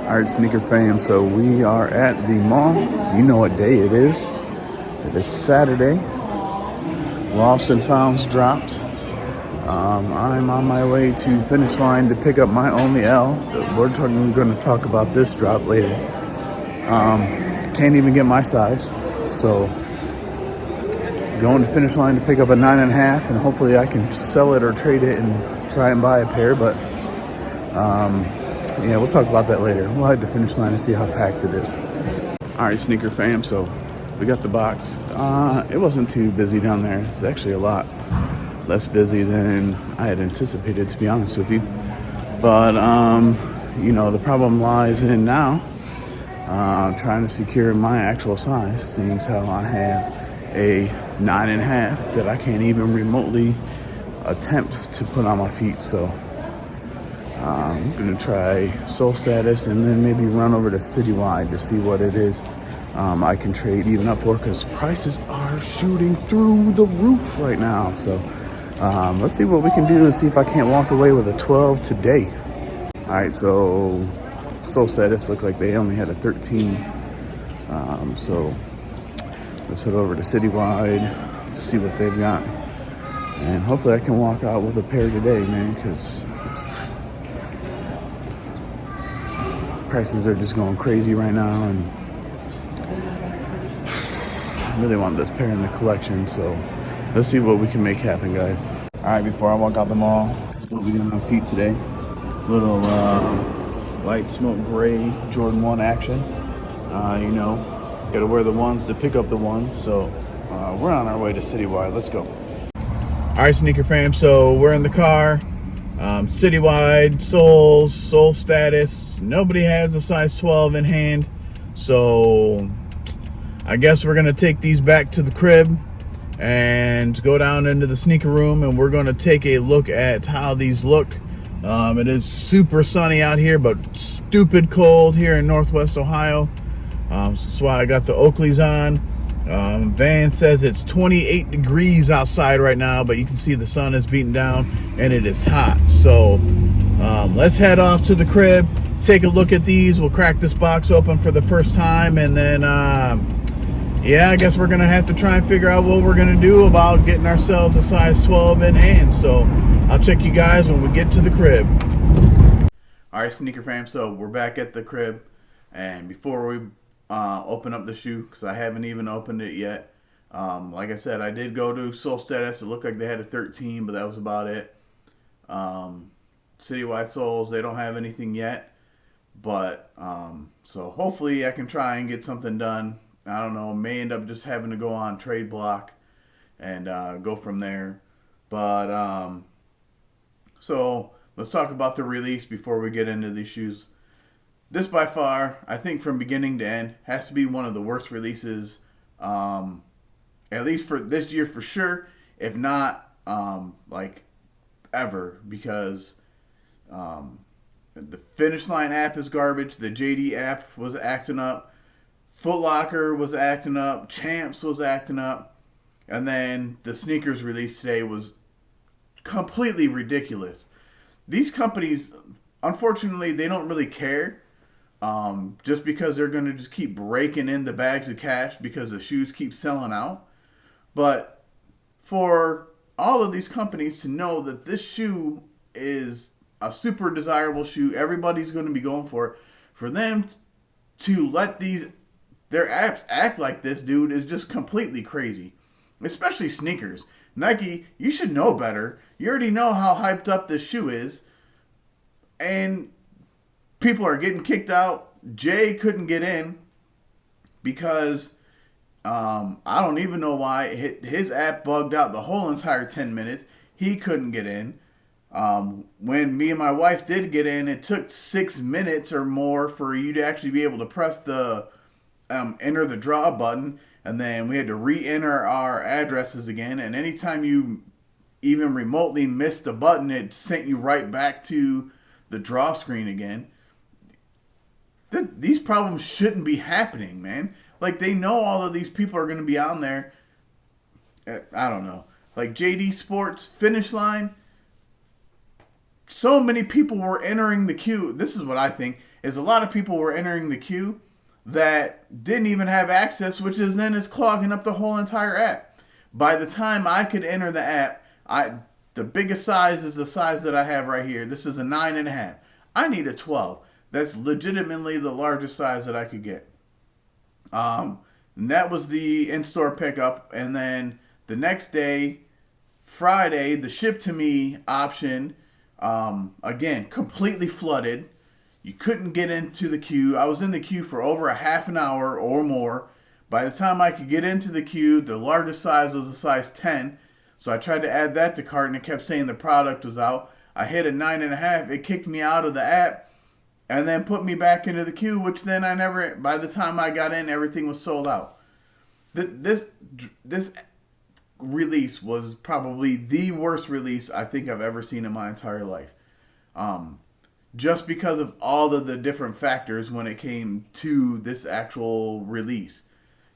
All right, sneaker fam. So we are at the mall. You know what day it is. It is Saturday. Lost and Founds dropped. I'm on my way to finish line to pick up my only L. We're going to talk about this drop later. Can't even get my size. So going to finish line to pick up a 9.5, and hopefully I can sell it or trade it and try and buy a pair. But yeah, we'll talk about that later. We'll head to finish line and see how packed it is. All right, sneaker fam. So we got the box. It wasn't too busy down there. It's actually a lot less busy than I had anticipated, to be honest with you. But the problem lies in now trying to secure my actual size, seeing as how I have a 9.5 that I can't even remotely attempt to put on my feet. So I'm gonna try Soul Status and then maybe run over to Citywide to see what it is I can trade even up for, because prices are shooting through the roof right now. So let's see what we can do to see if I can't walk away with a 12 today. All right, so Soul Status looked like they only had a 13. So let's head over to Citywide, see what they've got, and hopefully I can walk out with a pair today, man, because prices are just going crazy right now, and I really want this pair in the collection. So let's see what we can make happen, guys. All right, before I walk out the mall, what we got on feet today? Little light smoke gray Jordan 1 action. Gotta wear the ones to pick up the ones. So we're on our way to Citywide. Let's go. All right, sneaker fam. So we're in the car. Citywide, Soul Status. Nobody has a size 12 in hand. So I guess we're gonna take these back to the crib and go down into the sneaker room, and we're gonna take a look at how these look. It is super sunny out here, but stupid cold here in Northwest Ohio. That's why I got the Oakleys on. Van says it's 28 degrees outside right now, but you can see the sun is beating down and it is hot. So let's head off to the crib, take a look at these. We'll crack this box open for the first time, and then I guess we're gonna have to try and figure out what we're gonna do about getting ourselves a size 12 in hand. So I'll check you guys when we get to the crib. All right, sneaker fam. So we're back at the crib, and before we open up the shoe, because I haven't even opened it yet. Like I said, I did go to Soul Status. It looked like they had a 13, but that was about it. Citywide Souls, they don't have anything yet. But so hopefully I can try and get something done. I don't know, may end up just having to go on Trade Block and go from there. But so let's talk about the release before we get into these shoes. This by far, I think from beginning to end, has to be one of the worst releases, at least for this year for sure, if not like ever, because the Finish Line app is garbage, the JD app was acting up, Foot Locker was acting up, Champs was acting up, and then the sneakers release today was completely ridiculous. These companies, unfortunately, they don't really care. Just because they're going to just keep raking in the bags of cash because the shoes keep selling out. But for all of these companies to know that this shoe is a super desirable shoe, everybody's going to be going for them to let their apps act like this, dude, is just completely crazy. Especially sneakers. Nike, you should know better. You already know how hyped up this shoe is. And people are getting kicked out. Jay couldn't get in because I don't even know why. His app bugged out the whole entire 10 minutes. He couldn't get in. When me and my wife did get in, it took 6 minutes or more for you to actually be able to press the enter the draw button. And then we had to re-enter our addresses again. And anytime you even remotely missed a button, it sent you right back to the draw screen again. These problems shouldn't be happening, man. Like, they know all of these people are going to be on there. I don't know. Like, JD Sports, Finish Line. So many people were entering the queue. This is what I think. is a lot of people were entering the queue that didn't even have access, which is clogging up the whole entire app. By the time I could enter the app, the biggest size is the size that I have right here. This is a 9.5. I need a 12. That's legitimately the largest size that I could get. And that was the in-store pickup. And then the next day, Friday, the ship to me option, again, completely flooded. You couldn't get into the queue. I was in the queue for over a half an hour or more. By the time I could get into the queue, the largest size was a size 10. So I tried to add that to cart, and it kept saying the product was out. I hit a 9.5. It kicked me out of the app and then put me back into the queue, which then by the time I got in, everything was sold out. This release was probably the worst release I think I've ever seen in my entire life. Just because of all of the different factors when it came to this actual release.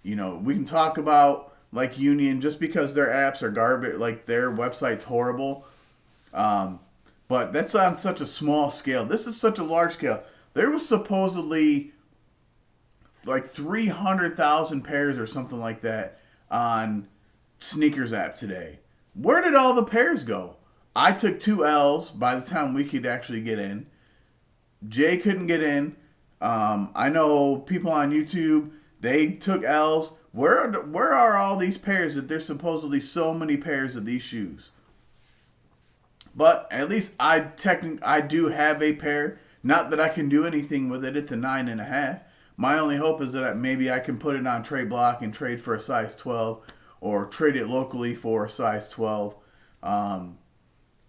You know, we can talk about like Union just because their apps are garbage, like their website's horrible. But that's on such a small scale. This is such a large scale. There was supposedly like 300,000 pairs or something like that on Sneakers app today. Where did all the pairs go? I took 2 L's by the time we could actually get in. Jay couldn't get in. I know people on YouTube, they took L's. Where are all these pairs that there's supposedly so many pairs of these shoes? But at least I do have a pair. Not that I can do anything with it. It's a 9.5. My only hope is that maybe I can put it on Trade Block and trade for a size 12, or trade it locally for a size 12.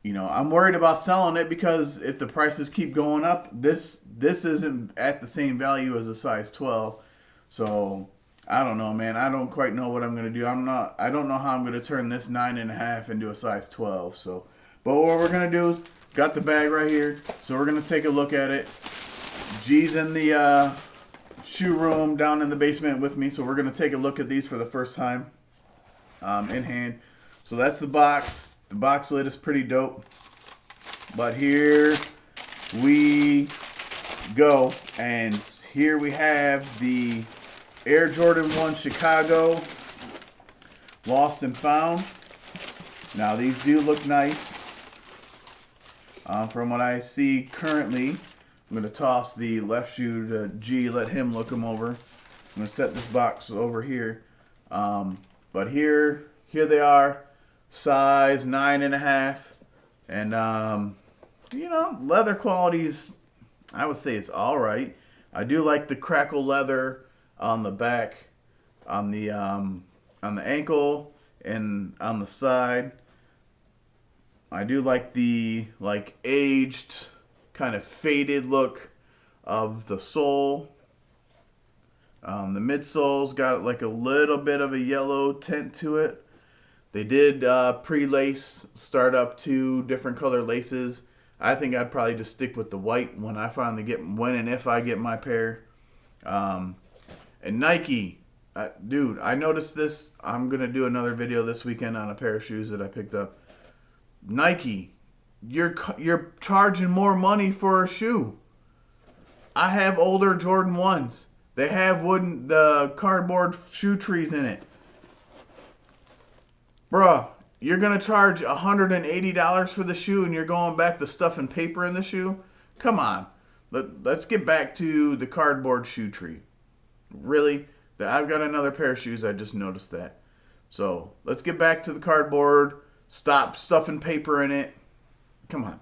You know, I'm worried about selling it because if the prices keep going up, this isn't at the same value as a size 12. So I don't know, man. I don't quite know what I'm gonna do. I don't know how I'm gonna turn this 9.5 into a size 12. So, but what we're gonna do is got the bag right here. So we're gonna take a look at it. G's in the shoe room down in the basement with me. So we're gonna take a look at these for the first time in hand. So that's the box. The box lid is pretty dope. But here we go. And here we have the Air Jordan 1 Chicago Lost and Found. Now these do look nice. From what I see currently, I'm going to toss the left shoe to G, let him look them over. I'm going to set this box over here. But here they are. Size 9.5, and you know, leather quality's, I would say it's all right. I do like the crackle leather on the back, on the ankle, and on the side. I do like the aged, kind of faded look of the sole. The midsole's got like a little bit of a yellow tint to it. They did pre-lace, start up 2 different color laces. I think I'd probably just stick with the white when I finally when and if I get my pair. And Nike, dude, I noticed this. I'm going to do another video this weekend on a pair of shoes that I picked up. Nike, you're charging more money for a shoe. I have older Jordan 1s. They have the cardboard shoe trees in it. Bruh, you're going to charge $180 for the shoe and you're going back to stuffing paper in the shoe? Come on. Let's get back to the cardboard shoe tree. Really? I've got another pair of shoes. I just noticed that. So let's get back to the cardboard. Stop stuffing paper in it. Come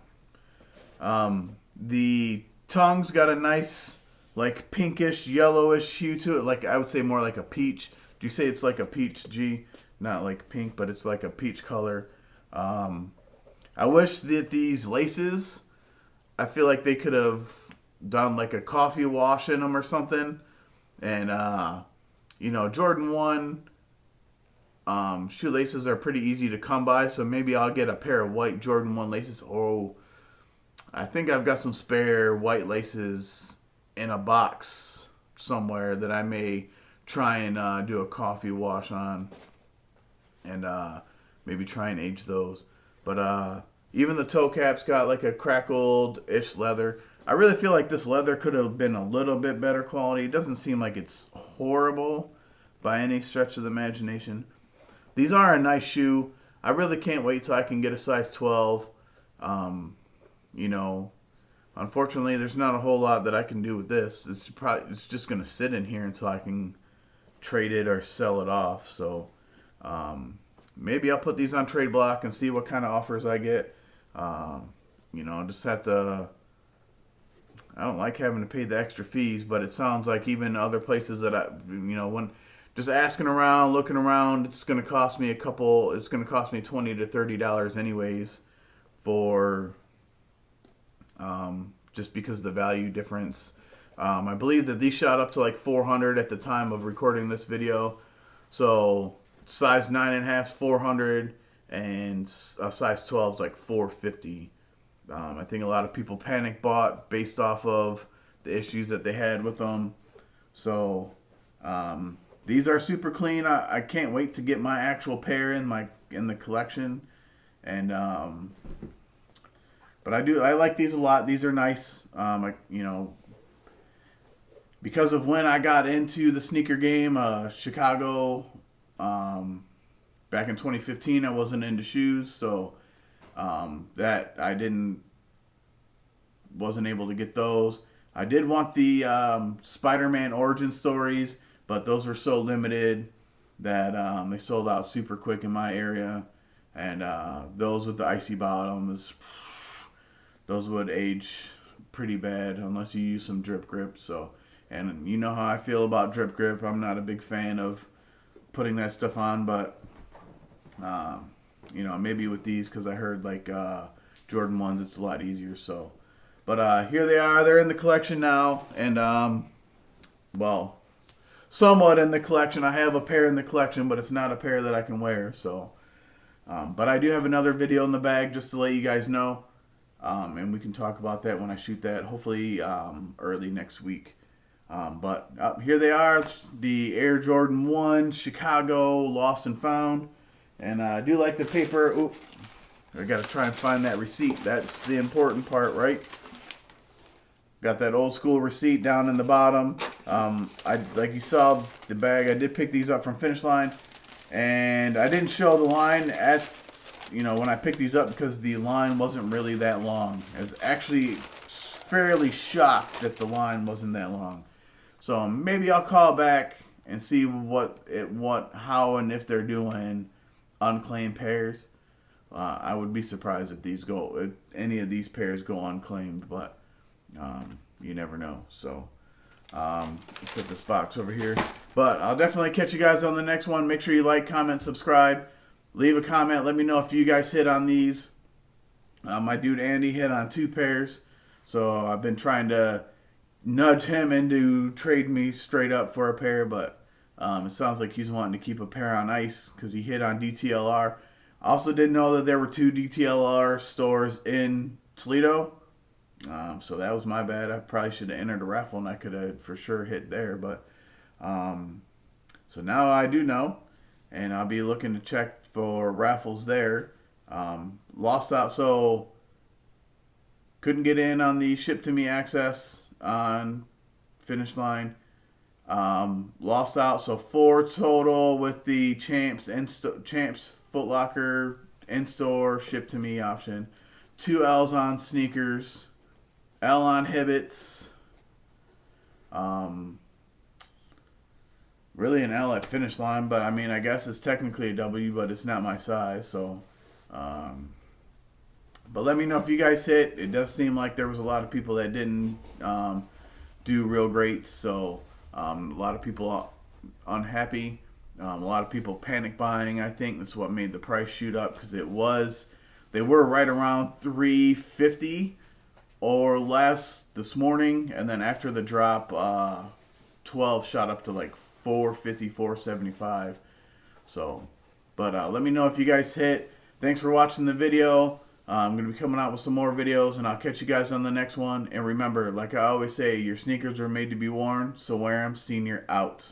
on. The tongue's got a nice, like, pinkish, yellowish hue to it. Like, I would say more like a peach. Do you say it's like a peach, G? Not like pink, but it's like a peach color. I wish that these laces, I feel like they could have done like a coffee wash in them or something. And, you know, Jordan 1 shoelaces are pretty easy to come by, so maybe I'll get a pair of white Jordan 1 laces. Oh, I think I've got some spare white laces in a box somewhere that I may try and do a coffee wash on. And maybe try and age those. But even the toe cap's got like a crackled-ish leather. I really feel like this leather could have been a little bit better quality. It doesn't seem like it's horrible by any stretch of the imagination. These are a nice shoe. I really can't wait till I can get a size 12. Um, you know, unfortunately, there's not a whole lot that I can do with this. It's just gonna sit in here until I can trade it or sell it off. So maybe I'll put these on Trade Block and see what kind of offers I get. Just have to. I don't like having to pay the extra fees, but it sounds like even other places that when just asking around, looking around, it's going to cost me It's going to cost me $20 to $30 anyways for just because of the value difference. I believe that these shot up to like 400 at the time of recording this video. So size 9.5 is 400 and a size 12 is like 450. I think a lot of people panic bought based off of the issues that they had with them. So these are super clean. I can't wait to get my actual pair in the collection. And but I like these a lot. These are nice. Because of when I got into the sneaker game, Chicago, back in 2015, I wasn't into shoes, so that wasn't able to get those. I did want the Spider-Man origin stories, but those were so limited that they sold out super quick in my area. And those with the icy bottoms, those would age pretty bad unless you use some drip grip. So, and you know how I feel about drip grip. I'm not a big fan of putting that stuff on, but maybe with these, because I heard like Jordan 1s, it's a lot easier. So, but here they are. They're in the collection now, and somewhat in the collection. I have a pair in the collection, but it's not a pair that I can wear. So, but I do have another video in the bag just to let you guys know, and we can talk about that when I shoot that. Hopefully early next week. But here they are. It's the Air Jordan 1 Chicago Lost and Found. And I do like the paper. Oop, I got to try and find that receipt. That's the important part, right? Got that old school receipt down in the bottom. Like you saw the bag, I did pick these up from Finish Line. And I didn't show the line when I picked these up because the line wasn't really that long. I was actually fairly shocked that the line wasn't that long. So maybe I'll call back and see how and if they're doing unclaimed pairs. I would be surprised if any of these pairs go unclaimed, but you never know. So let's set this box over here. But I'll definitely catch you guys on the next one. Make sure you like, comment, subscribe, leave a comment. Let me know if you guys hit on these. My dude Andy hit on 2 pairs, so I've been trying to nudge him into trade me straight up for a pair, but it sounds like he's wanting to keep a pair on ice because he hit on DTLR. I also didn't know that there were 2 DTLR stores in Toledo, so that was my bad. I probably should have entered a raffle and I could have for sure hit there, but so now I do know, and I'll be looking to check for raffles there. Lost out, so couldn't get in on the ship to me access on Finish Line. Lost out, so 4 total with the Champs Foot Locker in-store ship to me option. 2 L's on sneakers, L on Hibbets, really an L at Finish Line, but I mean I guess it's technically a W, but it's not my size. So but let me know if you guys hit. It does seem like there was a lot of people that didn't do real great, so a lot of people unhappy. A lot of people panic buying. I think that's what made the price shoot up, because they were right around $350 or less this morning, and then after the drop, 12 shot up to like $450, $475. So, but let me know if you guys hit. Thanks for watching the video. I'm going to be coming out with some more videos, and I'll catch you guys on the next one. And remember, like I always say, your sneakers are made to be worn, so wear them. Senior out.